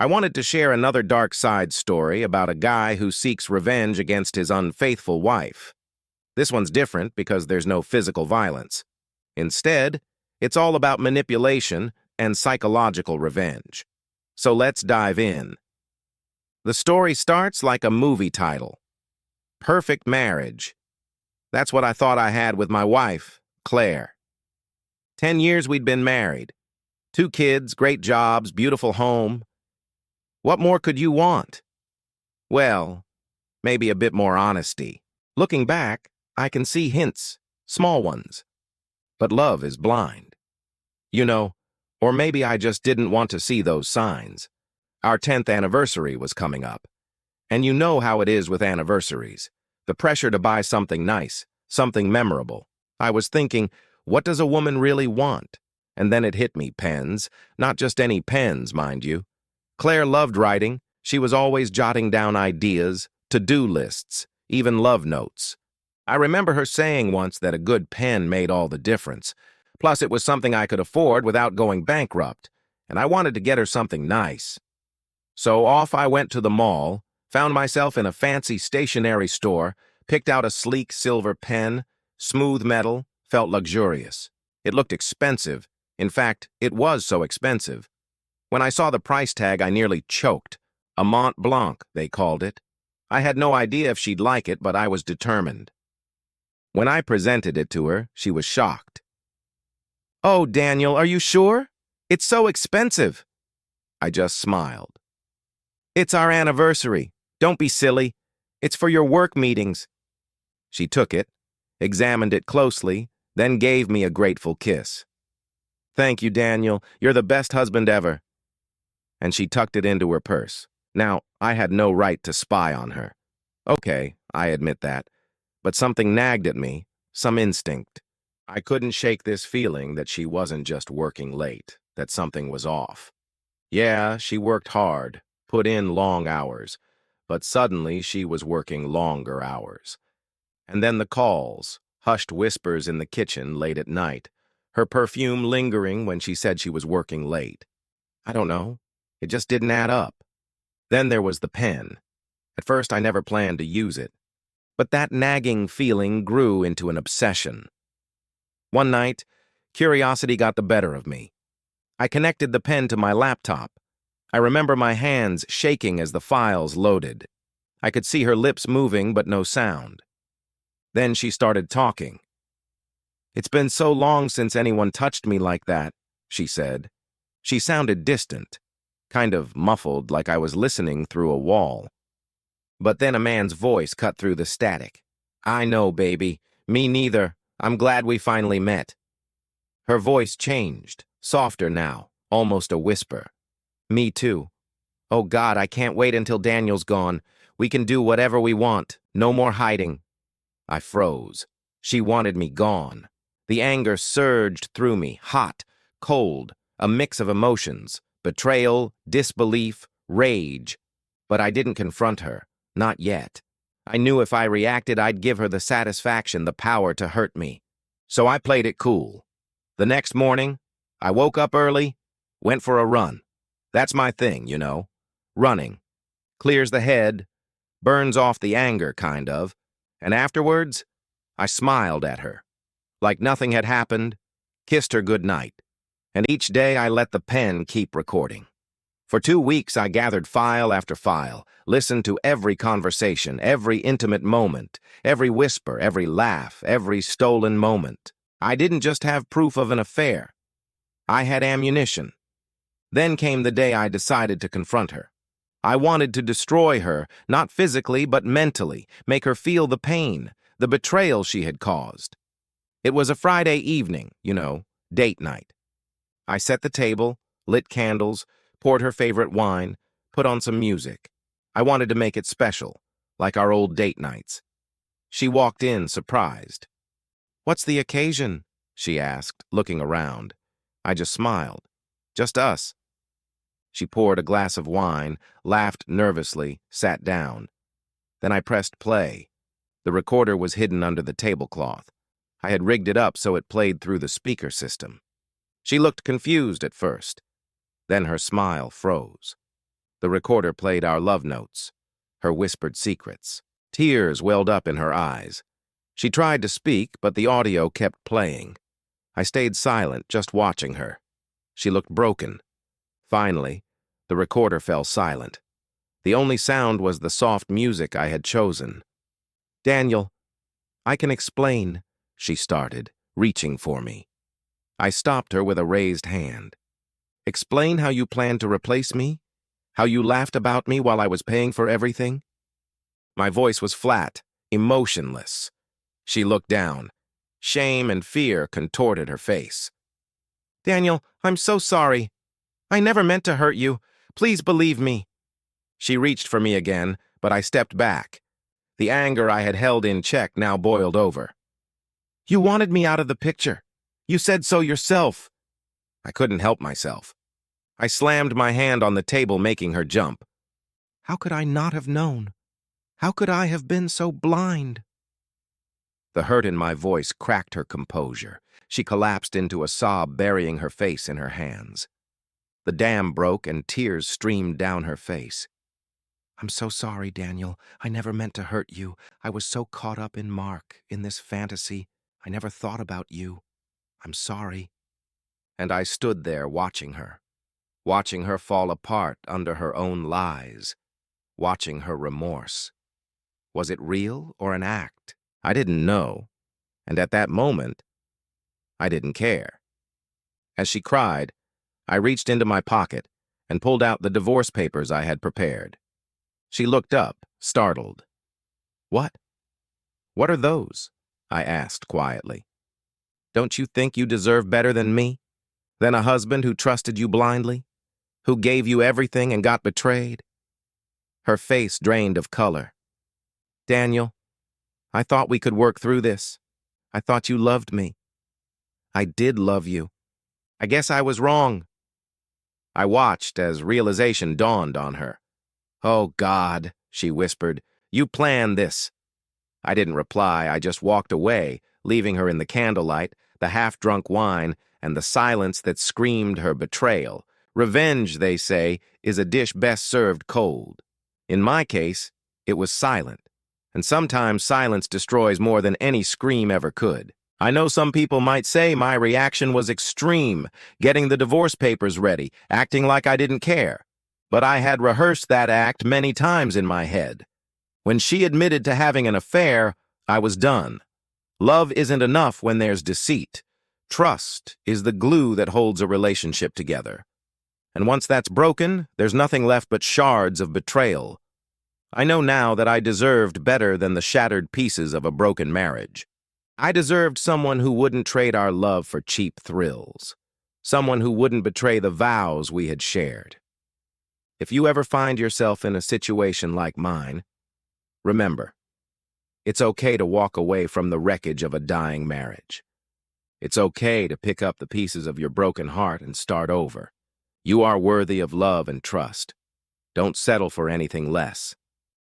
I wanted to share another dark side story about a guy who seeks revenge against his unfaithful wife. This one's different because there's no physical violence. Instead, it's all about manipulation and psychological revenge. So let's dive in. The story starts like a movie title. Perfect marriage. That's what I thought I had with my wife, Claire. 10 years we'd been married. 2 kids, great jobs, beautiful home. What more could you want? Well, maybe a bit more honesty. Looking back, I can see hints, small ones. But love is blind. You know, or maybe I just didn't want to see those signs. Our 10th anniversary was coming up. And you know how it is with anniversaries. The pressure to buy something nice, something memorable. I was thinking, what does a woman really want? And then it hit me, pens. Not just any pens, mind you. Claire loved writing. She was always jotting down ideas, to-do lists, even love notes. I remember her saying once that a good pen made all the difference. Plus, it was something I could afford without going bankrupt, and I wanted to get her something nice. So off I went to the mall, found myself in a fancy stationery store, picked out a sleek silver pen, smooth metal, felt luxurious. It looked expensive. In fact, it was so expensive. When I saw the price tag, I nearly choked. A Mont Blanc, they called it. I had no idea if she'd like it, but I was determined. When I presented it to her, she was shocked. "Oh, Daniel, are you sure? It's so expensive." I just smiled. "It's our anniversary. Don't be silly. It's for your work meetings." She took it, examined it closely, then gave me a grateful kiss. "Thank you, Daniel. You're the best husband ever." And she tucked it into her purse. Now, I had no right to spy on her. Okay, I admit that. But something nagged at me, some instinct. I couldn't shake this feeling that she wasn't just working late, that something was off. Yeah, she worked hard, put in long hours, but suddenly she was working longer hours. And then the calls, hushed whispers in the kitchen late at night, her perfume lingering when she said she was working late. I don't know. It just didn't add up. Then there was the pen. At first, I never planned to use it. But that nagging feeling grew into an obsession. One night, curiosity got the better of me. I connected the pen to my laptop. I remember my hands shaking as the files loaded. I could see her lips moving, but no sound. Then she started talking. "It's been so long since anyone touched me like that," she said. She sounded distant, kind of muffled, like I was listening through a wall. But then a man's voice cut through the static. "I know, baby. Me neither. I'm glad we finally met." Her voice changed, softer now, almost a whisper. "Me too. Oh God, I can't wait until Daniel's gone. We can do whatever we want. No more hiding." I froze. She wanted me gone. The anger surged through me, hot, cold, a mix of emotions, betrayal, disbelief, rage. But I didn't confront her. Not yet. I knew if I reacted, I'd give her the satisfaction, the power to hurt me. So I played it cool. The next morning, I woke up early, went for a run. That's my thing, you know. Running. Clears the head, burns off the anger, kind of. And afterwards, I smiled at her. Like nothing had happened, kissed her goodnight. And each day I let the pen keep recording. For 2 weeks, I gathered file after file, listened to every conversation, every intimate moment, every whisper, every laugh, every stolen moment. I didn't just have proof of an affair. I had ammunition. Then came the day I decided to confront her. I wanted to destroy her, not physically, but mentally, make her feel the pain, the betrayal she had caused. It was a Friday evening, you know, date night. I set the table, lit candles, poured her favorite wine, put on some music. I wanted to make it special, like our old date nights. She walked in, surprised. "What's the occasion?" she asked, looking around. I just smiled. "Just us." She poured a glass of wine, laughed nervously, sat down. Then I pressed play. The recorder was hidden under the tablecloth. I had rigged it up so it played through the speaker system. She looked confused at first. Then her smile froze. The recorder played our love notes, her whispered secrets. Tears welled up in her eyes. She tried to speak, but the audio kept playing. I stayed silent, just watching her. She looked broken. Finally, the recorder fell silent. The only sound was the soft music I had chosen. "Daniel, I can explain," she started, reaching for me. I stopped her with a raised hand. "Explain how you planned to replace me? How you laughed about me while I was paying for everything?" My voice was flat, emotionless. She looked down. Shame and fear contorted her face. "Daniel, I'm so sorry. I never meant to hurt you. Please believe me." She reached for me again, but I stepped back. The anger I had held in check now boiled over. "You wanted me out of the picture. You said so yourself." I couldn't help myself. I slammed my hand on the table, making her jump. "How could I not have known? How could I have been so blind?" The hurt in my voice cracked her composure. She collapsed into a sob, burying her face in her hands. The dam broke and tears streamed down her face. "I'm so sorry, Daniel. I never meant to hurt you. I was so caught up in Mark, in this fantasy. I never thought about you. I'm sorry." And I stood there watching her fall apart under her own lies, watching her remorse. Was it real or an act? I didn't know, and at that moment, I didn't care. As she cried, I reached into my pocket and pulled out the divorce papers I had prepared. She looked up, startled. "What? What are those?" I asked quietly. "Don't you think you deserve better than me? Than a husband who trusted you blindly? Who gave you everything and got betrayed?" Her face drained of color. "Daniel, I thought we could work through this. I thought you loved me." "I did love you. I guess I was wrong." I watched as realization dawned on her. "Oh, God," she whispered, "you planned this." I didn't reply. I just walked away, leaving her in the candlelight, the half-drunk wine, and the silence that screamed her betrayal. Revenge, they say, is a dish best served cold. In my case, it was silent. And sometimes silence destroys more than any scream ever could. I know some people might say my reaction was extreme, getting the divorce papers ready, acting like I didn't care. But I had rehearsed that act many times in my head. When she admitted to having an affair, I was done. Love isn't enough when there's deceit. Trust is the glue that holds a relationship together. And once that's broken, there's nothing left but shards of betrayal. I know now that I deserved better than the shattered pieces of a broken marriage. I deserved someone who wouldn't trade our love for cheap thrills. Someone who wouldn't betray the vows we had shared. If you ever find yourself in a situation like mine, remember, it's okay to walk away from the wreckage of a dying marriage. It's okay to pick up the pieces of your broken heart and start over. You are worthy of love and trust. Don't settle for anything less.